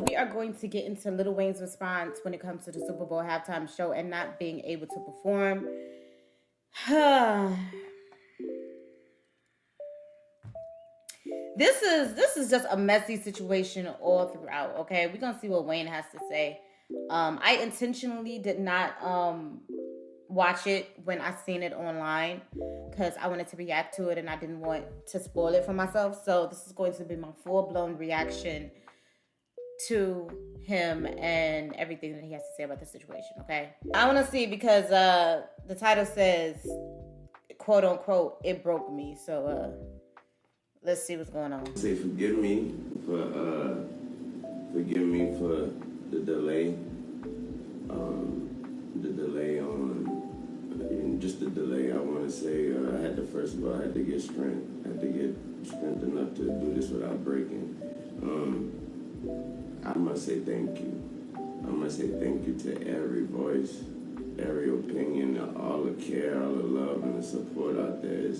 We are going to get into Lil Wayne's response when it comes to the Super Bowl halftime show and not being able to perform. This is just a messy situation all throughout. Okay, we're gonna see what Wayne has to say. I intentionally did not watch it when I seen it online because I wanted to react to it and I didn't want to spoil it for myself. So this is going to be my full-blown reaction to him and everything that he has to say about the situation. Okay, I want to see because the title says, quote unquote, it broke me. So let's see what's going on. Say forgive me for the delay. The delay on just the delay. I want to say I had to first of all I had to get strength. I had to get strength enough to do this without breaking. I must say thank you. I must say thank you to every voice, every opinion, all the care, all the love, and the support out there.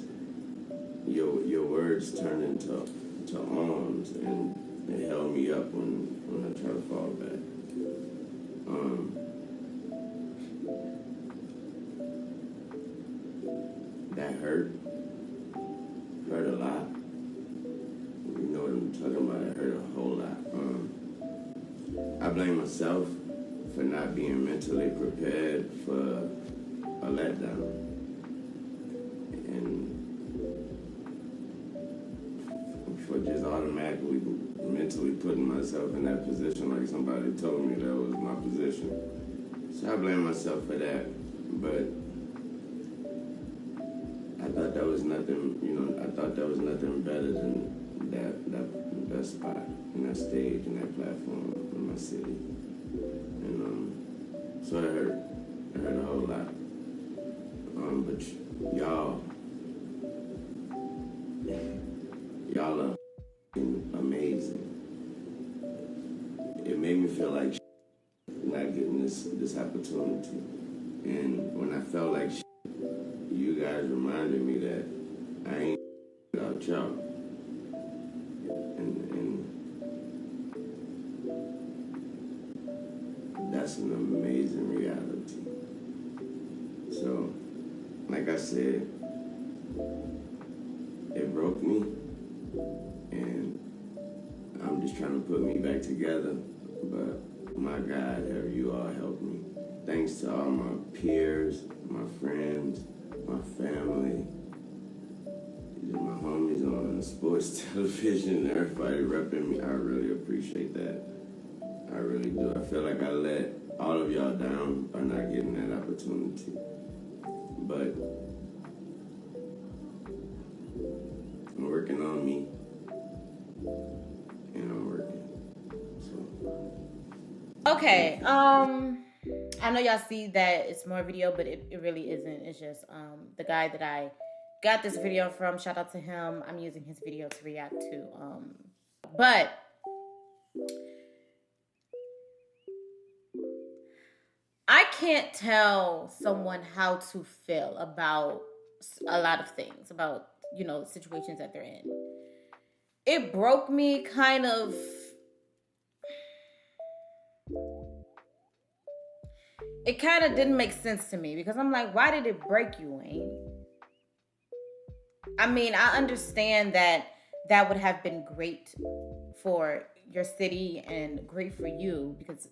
Your words turned into arms, and it held me up when I try to fall back. That hurt a lot. You know what I'm talking about? It hurt a whole lot. I blame myself for not being mentally prepared for a letdown. And for just automatically mentally putting myself in that position like somebody told me that was my position. So I blame myself for that. But I thought that was nothing, I thought that was nothing better than that spot, and that stage, and that platform in my city. And so it hurt a whole lot. But y'all are amazing. It made me feel like not getting this opportunity. And when I felt like you guys reminded me that I ain't without y'all. And that's an amazing reality. So, like I said, it broke me, and I'm just trying to put me back together. But my God, have you all helped me. Thanks to all my peers, my friends, my family, my homies on sports television, everybody repping me. I really appreciate that. I really do. I feel like I let all of y'all down by not getting that opportunity. But I'm working on me, and I'm working. So. Okay, I know y'all see that it's more video, but it really isn't. It's just the guy that I got this video from. Shout out to him. I'm using his video to react to. But I can't tell someone how to feel about a lot of things, about, situations that they're in. It broke me kind of. It kind of didn't make sense to me because I'm like, why did it break you, Wayne? I mean, I understand that would have been great for your city and great for you because,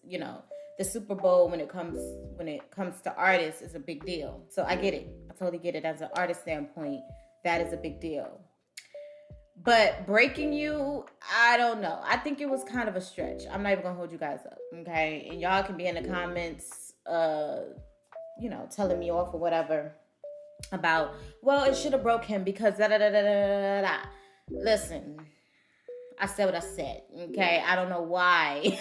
the Super Bowl when it comes to artists is a big deal. So I get it. I totally get it. As an artist standpoint, that is a big deal. But breaking you, I don't know. I think it was kind of a stretch. I'm not even gonna hold you guys up, okay? And y'all can be in the comments, telling me off or whatever about, well, it should have broke him because da da da da da da da. Listen, I said what I said, okay? I don't know why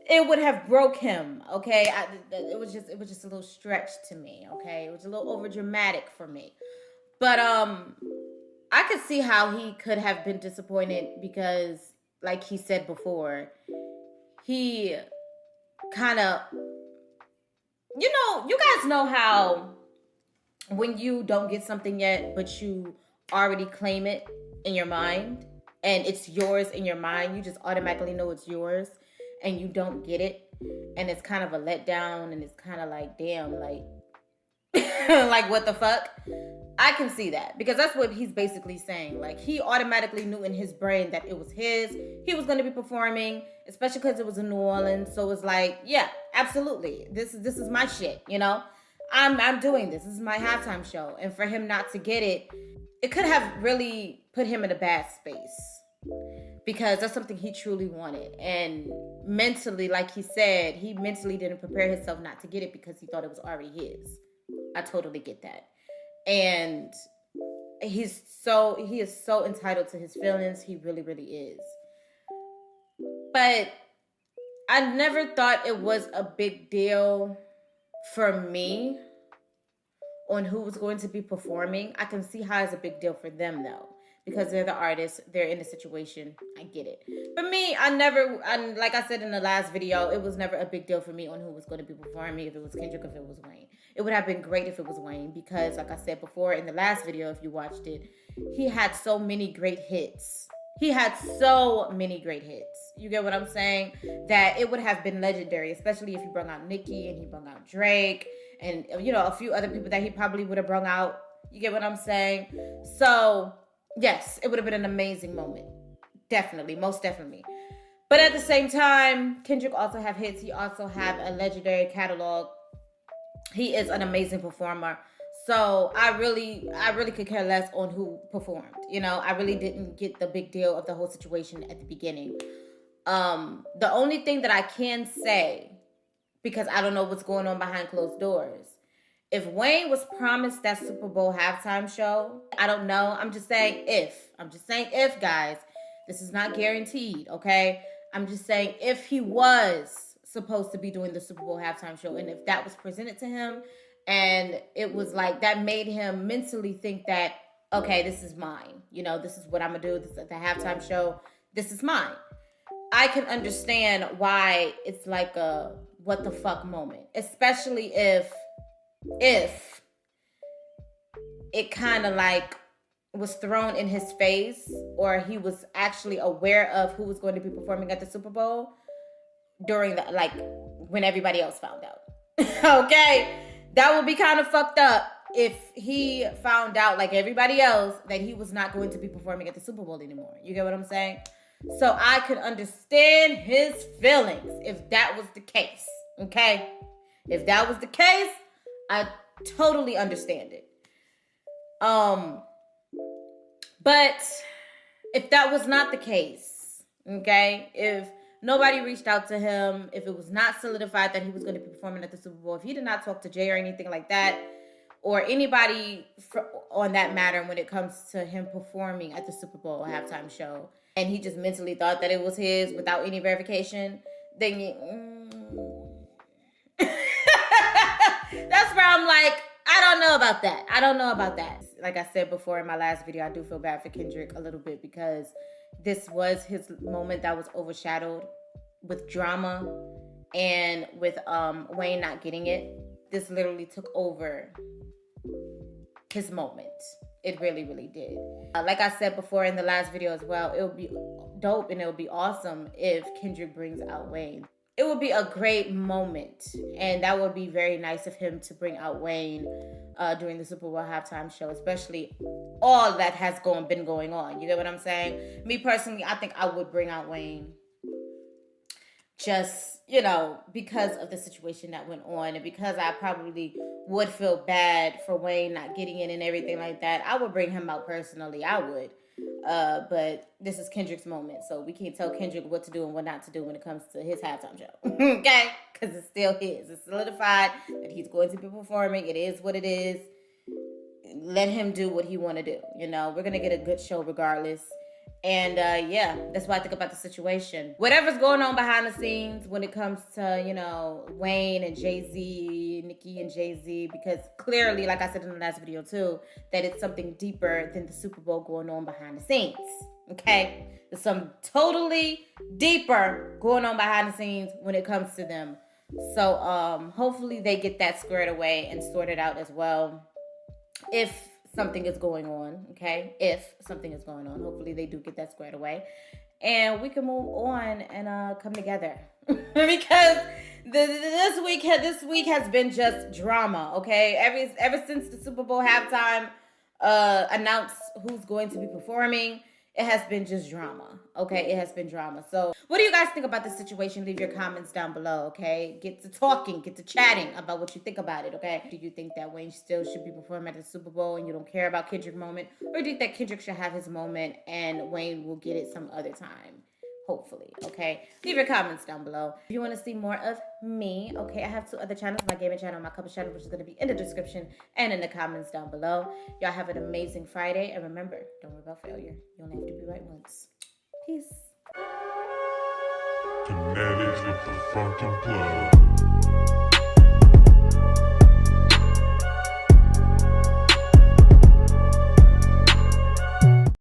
it would have broke him, okay? It was just a little stretch to me, okay? It was a little over dramatic for me, but I could see how he could have been disappointed because, like he said before, he kind of, you guys know how when you don't get something yet, but you already claim it in your mind, and it's yours in your mind. You just automatically know it's yours and you don't get it. And it's kind of a letdown, and it's kind of like, damn, like, like, what the fuck? I can see that, because that's what he's basically saying. Like, he automatically knew in his brain that it was his. He was going to be performing, especially because it was in New Orleans. So it's like, yeah, absolutely. This is my shit, you know? I'm doing this. This is my halftime show. And for him not to get it, it could have really put him in a bad space, because that's something he truly wanted. And mentally, like he said, he mentally didn't prepare himself not to get it because he thought it was already his. I totally get that. And he is so entitled to his feelings. He really, really is. But I never thought it was a big deal for me on who was going to be performing. I can see how it's a big deal for them, though, because they're the artists, they're in the situation. I get it. But me, like I said in the last video, it was never a big deal for me on who was going to be performing, if it was Kendrick, if it was Wayne. It would have been great if it was Wayne, because like I said before in the last video, if you watched it, he had so many great hits. You get what I'm saying? That it would have been legendary, especially if he brought out Nicki and he brought out Drake and, you know, a few other people that he probably would have brought out. You get what I'm saying? So, yes, it would have been an amazing moment. Definitely, most definitely. But at the same time, Kendrick also have hits. He also have a legendary catalog. He is an amazing performer. So I really could care less on who performed. You know, I really didn't get the big deal of the whole situation at the beginning. The only thing that I can say, because I don't know what's going on behind closed doors, if Wayne was promised that Super Bowl halftime show, I don't know. I'm just saying if, guys. This is not guaranteed, okay? I'm just saying if he was supposed to be doing the Super Bowl halftime show, and if that was presented to him, and it was like that made him mentally think that, okay, this is mine. You know, this is what I'm going to do. This is the halftime show. This is mine. I can understand why it's like a what the fuck moment, especially if it kind of like was thrown in his face, or he was actually aware of who was going to be performing at the Super Bowl during the, like, when everybody else found out. Okay? That would be kind of fucked up if he found out, like everybody else, that he was not going to be performing at the Super Bowl anymore. You get what I'm saying? So I could understand his feelings if that was the case. Okay? If that was the case, I totally understand it. But if that was not the case, okay, if nobody reached out to him, if it was not solidified that he was going to be performing at the Super Bowl, if he did not talk to Jay or anything like that, or anybody on that matter when it comes to him performing at the Super Bowl halftime show, and he just mentally thought that it was his without any verification, then that's where I'm like, I don't know about that. Like I said before in my last video, I do feel bad for Kendrick a little bit, because this was his moment that was overshadowed with drama and with Wayne not getting it. This literally took over his moment. It really, really did. Like I said before in the last video as well, it would be dope and it would be awesome if Kendrick brings out Wayne. It would be a great moment, and that would be very nice of him to bring out Wayne during the Super Bowl halftime show, especially all that has been going on. You get what I'm saying? Me personally, I think I would bring out Wayne, just, you know, because of the situation that went on, and because I probably would feel bad for Wayne not getting in and everything like that. I would bring him out personally. I would. But this is Kendrick's moment, so we can't tell Kendrick what to do and what not to do when it comes to his halftime show. Okay? Because it's still his. It's solidified that he's going to be performing. It is what it is. Let him do what he want to do. You know, we're going to get a good show regardless. And yeah, that's what I think about the situation. Whatever's going on behind the scenes when it comes to, you know, Wayne and Jay-Z, Nicki and Jay-Z, because clearly, like I said in the last video too, that it's something deeper than the Super Bowl going on behind the scenes. Okay? There's something totally deeper going on behind the scenes when it comes to them. So hopefully they get that squared away and sorted out as well. If something is going on, okay? If something is going on. Hopefully they do get that squared away. And we can move on and come together. Because this week has been just drama, okay? Ever since the Super Bowl halftime announced who's going to be performing, it has been just drama, okay? It has been drama. So what do you guys think about the situation? Leave your comments down below, okay? Get to talking, get to chatting about what you think about it, okay? Do you think that Wayne still should be performing at the Super Bowl and you don't care about Kendrick's moment? Or do you think that Kendrick should have his moment and Wayne will get it some other time? Hopefully, okay? Leave your comments down below. If you want to see more of me, okay, I have 2 other channels, my gaming channel and my couple channel, which is going to be in the description and in the comments down below. Y'all have an amazing Friday, and remember, don't worry about failure. You only have to be right once. Peace. Kinetics with the fucking plug.